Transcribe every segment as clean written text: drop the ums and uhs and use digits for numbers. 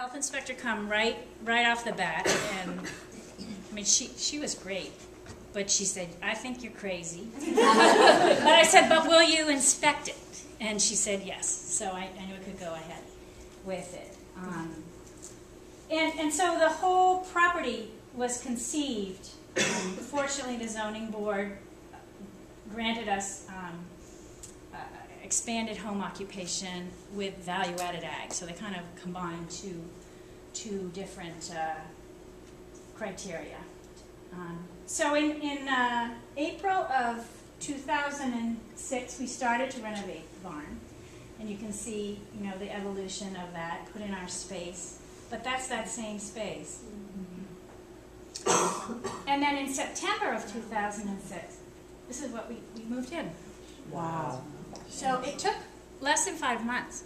health inspector come right off the bat, and I mean, she was great, but she said, "I think you're crazy." But I said, "But will you inspect it?" And she said yes. So I knew I could go ahead with it. And so the whole property was conceived. Fortunately, the zoning board granted us expanded home occupation with value-added ag. So they kind of combined two different criteria. So in April of 2006, we started to renovate the barn. And you can see, you know, the evolution of that, put in our space. But that's that same space. And then in September of 2006, this is what we moved in. Wow. So it took less than 5 months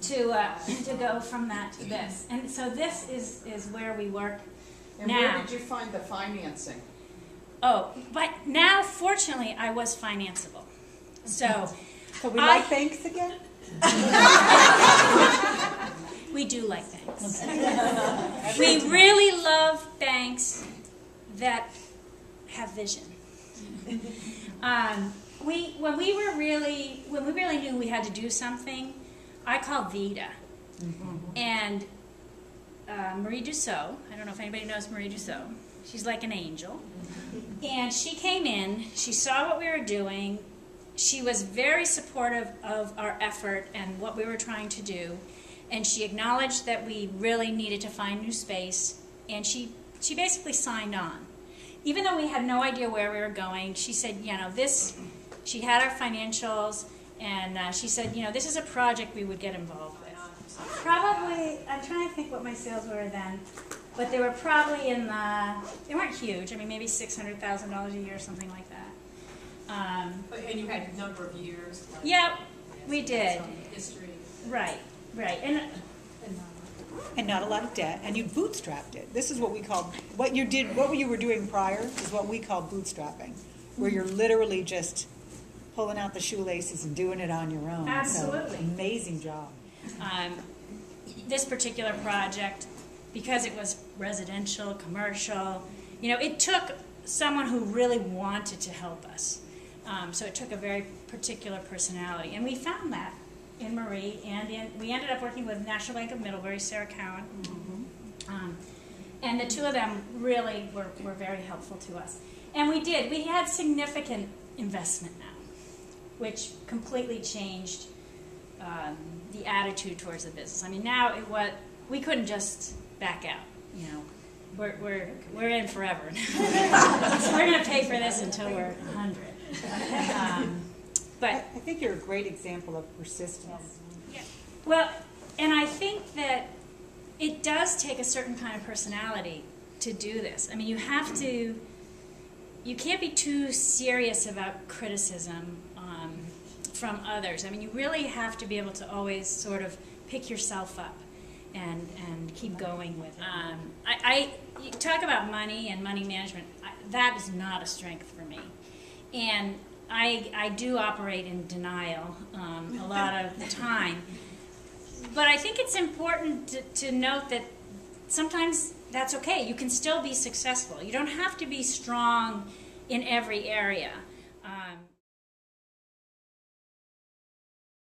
to go from that to this. And so this is where we work And now. where did you find the financing? Oh, but now, fortunately, I was financeable. So we like banks again? We do like banks. We really love banks that have vision. When we really knew we had to do something, I called Vida. And Marie Dussault, I don't know if anybody knows Marie Dussault, she's like an angel. And she came in, she saw what we were doing, she was very supportive of our effort and what we were trying to do, and she acknowledged that we really needed to find new space, and she basically signed on. Even though we had no idea where we were going, she said, you know, she had our financials, and she said, you know, this is a project we would get involved with. Probably, I'm trying to think what my sales were then, but they were probably they weren't huge. I mean, maybe $600,000 a year or something like that. And you had a number of years. Like, Yeah, we did. History. Right. And not a lot of debt, and you bootstrapped it. This is what we call, what you were doing prior is what we call bootstrapping, where you're literally just pulling out the shoelaces and doing it on your own. Absolutely. So, amazing job. This particular project, because it was residential, commercial, you know, it took someone who really wanted to help us. So it took a very particular personality, and we found that in Marie, and we ended up working with National Bank of Middlebury, Sarah Cowan, and the two of them really were very helpful to us. And we had significant investment now, which completely changed the attitude towards the business. I mean, now we couldn't just back out. You know, we're in forever. So we're going to pay for this until we're 100. But I think you're a great example of persistence. yeah. Well, and I think that it does take a certain kind of personality to do this. I mean, you can't be too serious about criticism from others. I mean, you really have to be able to always sort of pick yourself up and keep going with it. You talk about money and money management. That is not a strength for me. And I do operate in denial a lot of the time. But I think it's important to note that sometimes that's okay. You can still be successful. You don't have to be strong in every area.